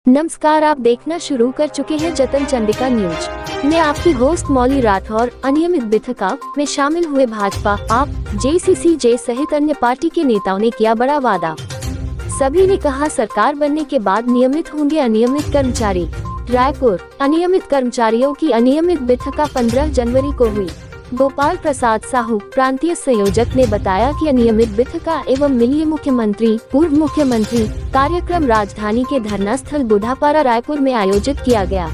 नमस्कार, आप देखना शुरू कर चुके हैं जतन चंडिका न्यूज। मैं आपकी होस्ट मौली राठौर। अनियमित बिथका में शामिल हुए भाजपा, आप, JCCJ सहित अन्य पार्टी के नेताओं ने किया बड़ा वादा। सभी ने कहा सरकार बनने के बाद नियमित होंगे अनियमित कर्मचारी। रायपुर, अनियमित कर्मचारियों की अनियमित बिथका 15 जनवरी को हुई। गोपाल प्रसाद साहू, प्रांतीय संयोजक, ने बताया कि अनियमित बिथका एवं मिलिए मुख्यमंत्री, पूर्व मुख्यमंत्री कार्यक्रम राजधानी के धरना स्थल बुढ़ापारा रायपुर में आयोजित किया गया।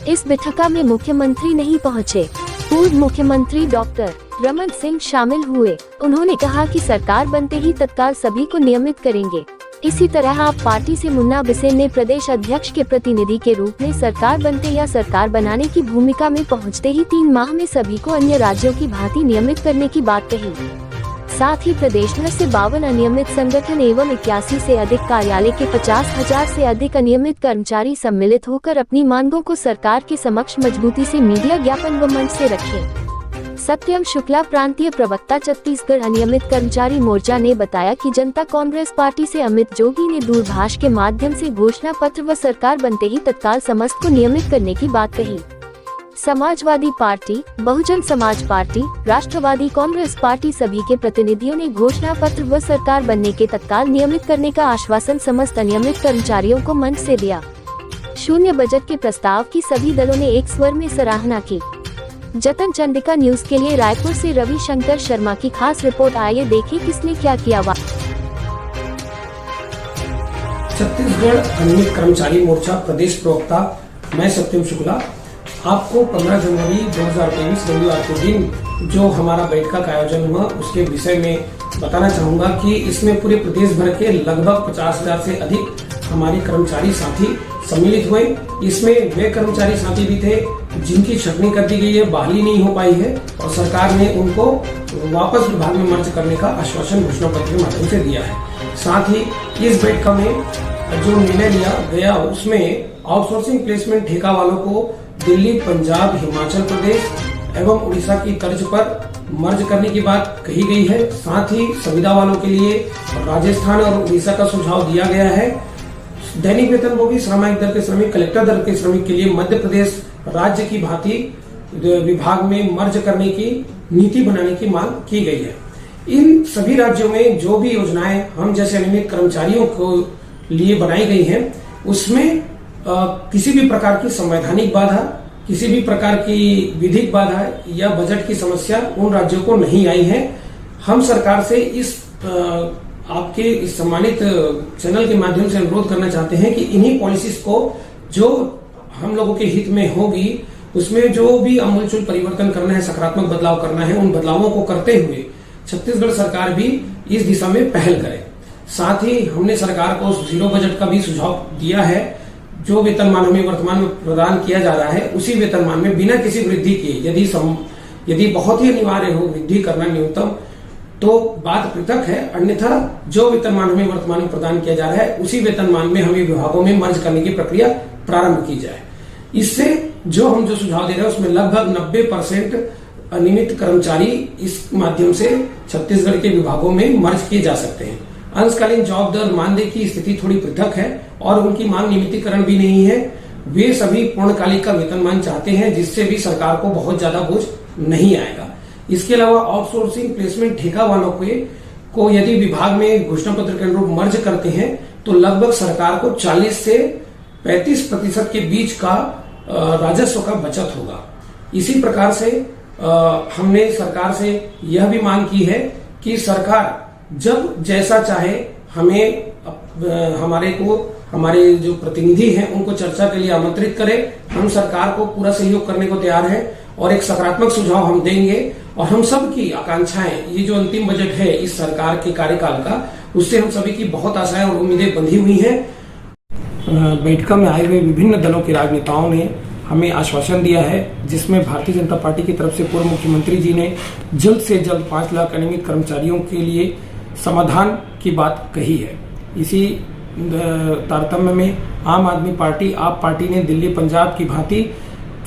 इस बिथका में मुख्यमंत्री नहीं पहुंचे, पूर्व मुख्यमंत्री डॉक्टर रमन सिंह शामिल हुए। उन्होंने कहा कि सरकार बनते ही तत्काल सभी को नियमित करेंगे। इसी तरह आप पार्टी से मुन्ना बिसेन ने प्रदेश अध्यक्ष के प्रतिनिधि के रूप में सरकार बनते या सरकार बनाने की भूमिका में पहुंचते ही 3 माह में सभी को अन्य राज्यों की भांति नियमित करने की बात कही। साथ ही प्रदेश भर से 52 अनियमित संगठन एवं 81 से अधिक कार्यालय के 50,000 से अधिक अनियमित कर्मचारी सम्मिलित होकर अपनी मांगों को सरकार के समक्ष मजबूती से मीडिया ज्ञापन व मंच से रखे। सत्यम शुक्ला, प्रांतीय प्रवक्ता छत्तीसगढ़ अनियमित कर्मचारी मोर्चा, ने बताया कि जनता कांग्रेस पार्टी से अमित जोगी ने दूरभाष के माध्यम से घोषणा पत्र व सरकार बनते ही तत्काल समस्त को नियमित करने की बात कही। समाजवादी पार्टी, बहुजन समाज पार्टी, राष्ट्रवादी कांग्रेस पार्टी सभी के प्रतिनिधियों ने घोषणा पत्र व सरकार बनने के तत्काल नियमित करने का आश्वासन समस्त अनियमित कर्मचारियों को मंच से दिया। शून्य बजट के प्रस्ताव की सभी दलों ने एक स्वर में सराहना की। जतन चंडिका न्यूज के लिए रायपुर से रविशंकर शर्मा की खास रिपोर्ट। आइए देखें किसने क्या किया। छत्तीसगढ़ अनियमित कर्मचारी मोर्चा प्रदेश प्रवक्ता, मैं सत्यम शुक्ला, आपको 15 जनवरी 2023 रविवार के दिन जो हमारा बैठक का आयोजन हुआ उसके विषय में बताना चाहूंगा कि इसमें पूरे प्रदेश भर के लगभग 50,000 से अधिक हमारे कर्मचारी साथी सम्मिलित हुए। इसमें वे कर्मचारी साथी भी थे जिनकी छटनी कर दी गई है, बहाली नहीं हो पाई है और सरकार ने उनको वापस विभाग में मर्ज करने का आश्वासन घोषणा पत्र के माध्यम से दिया है। साथ ही इस बैठक में जो निर्णय लिया गया उसमें आउटसोर्सिंग प्लेसमेंट ठेका वालों को दिल्ली, पंजाब, हिमाचल प्रदेश एवं उड़ीसा की तर्ज पर मर्ज करने की बात कही गई है। साथ ही संविदा वालों के लिए राजस्थान और उड़ीसा का सुझाव दिया गया है। दैनिक वेतनभोगी, सामयिक दर के श्रमिक, कलेक्टर दर के श्रमिक के लिए मध्य प्रदेश राज्य की भांति विभाग में मर्ज करने की नीति बनाने की मांग की गई है। इन सभी राज्यों में जो भी योजनाएं हम जैसे अनियमित कर्मचारियों को लिए बनाई गई हैं उसमें किसी भी प्रकार की संवैधानिक बाधा, किसी भी प्रकार की विधिक बाधा या बजट की समस्या उन राज्यों को नहीं आई है। हम सरकार से इस आपके इस सम्मानित चैनल के माध्यम से अनुरोध करना चाहते हैं कि इन्हीं पॉलिसीज को जो हम लोगों के हित में होगी उसमें जो भी आमूलचूल परिवर्तन करना है, सकारात्मक बदलाव करना है, उन बदलावों को करते हुए छत्तीसगढ़ सरकार भी इस दिशा में पहल करे। साथ ही हमने सरकार को जीरो बजट का भी सुझाव दिया है। जो वेतनमान हमें वर्तमान में प्रदान किया जा रहा है उसी वेतनमान में बिना किसी वृद्धि के यदि बहुत ही अनिवार्य हो वृद्धि करना न्यूनतम तो बात पृथक है, अन्यथा जो वेतनमान हमें वर्तमान में प्रदान किया जा रहा है उसी वेतनमान में हमें विभागों में मर्ज करने की प्रक्रिया प्रारंभ की जाए। इससे जो सुझाव दे रहे हैं उसमें लगभग 90% अनियमित कर्मचारी इस माध्यम से छत्तीसगढ़ के विभागों में मर्ज किए जा सकते हैं। अंशकालीन जॉब दर मानदेय की स्थिति थोड़ी पृथक है और उनकी मांग नियमितीकरण भी नहीं है। वे सभी पूर्णकालिक का वेतनमान चाहते हैं जिससे भी सरकार को बहुत ज्यादा बोझ नहीं आएगा। इसके अलावा आउटसोर्सिंग प्लेसमेंट ठेका वालों को यदि विभाग में घोषणा पत्र के अनुरूप मर्ज करते हैं तो लगभग सरकार को 40 से 35% के बीच का राजस्व का बचत होगा। इसी प्रकार से हमने सरकार से यह भी मांग की है कि सरकार जब जैसा चाहे हमें हमारे जो प्रतिनिधि हैं उनको चर्चा के लिए आमंत्रित करे। हम सरकार को पूरा सहयोग करने को तैयार है और एक सकारात्मक सुझाव हम देंगे और हम सब की आकांक्षाएं, ये जो अंतिम बजट है इस सरकार के कार्यकाल का, उससे हम सभी की बहुत आशाएं और उम्मीदें बंधी हुई हैं। बैठक में आए हुए विभिन्न दलों के राजनेताओं ने हमें आश्वासन दिया है जिसमें भारतीय जनता पार्टी की तरफ से पूर्व मुख्यमंत्री जी ने जल्द से जल्द 5 लाख अनियमित कर्मचारियों के लिए समाधान की बात कही है। इसी तारतम्य में आम आदमी पार्टी, आप पार्टी ने दिल्ली, पंजाब की भांति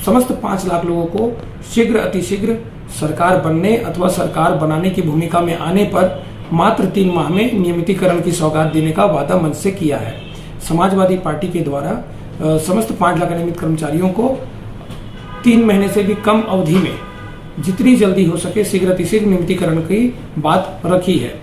समस्त 5 लाख लोगों को शीघ्र अतिशीघ्र सरकार बनने अथवा सरकार बनाने की भूमिका में आने पर मात्र 3 माह में नियमितीकरण की सौगात देने का वादा मंच से किया है। समाजवादी पार्टी के द्वारा समस्त 5 लाख नियमित कर्मचारियों को 3 महीने से भी कम अवधि में जितनी जल्दी हो सके शीघ्र नियमितीकरण की बात रखी है।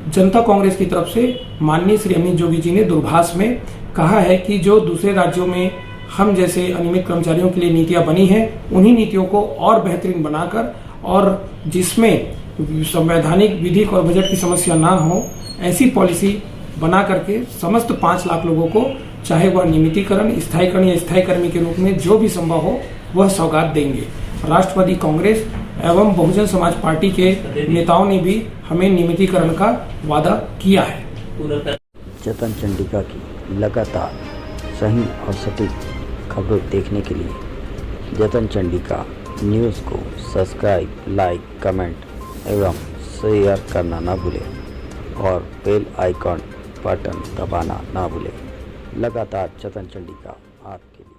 जनता कांग्रेस की तरफ से माननीय श्री अमित जोगी जी ने दूरभाष में कहा है कि जो दूसरे राज्यों में हम जैसे अनियमित कर्मचारियों के लिए नीतियां बनी हैं, उन्हीं नीतियों को और बेहतरीन बनाकर और जिसमें संवैधानिक, विधिक और बजट की समस्या ना हो, ऐसी पॉलिसी बना करके समस्त 5 लाख लोगों को, चाहे वह नियमितीकरण, स्थायीकरण या स्थायी कर्मी के रूप में जो भी संभव हो, वह सौगात देंगे। राष्ट्रवादी कांग्रेस एवं बहुजन समाज पार्टी के नेताओं ने भी हमें नियमितीकरण का वादा किया है। जतन चंडिका की लगातार सही और सटीक खबरें देखने के लिए जतन चंडिका न्यूज़ को सब्सक्राइब, लाइक, कमेंट एवं शेयर करना ना भूलें और बेल आइकॉन बटन दबाना ना भूलें। लगातार जतन चंडिका आपके लिए।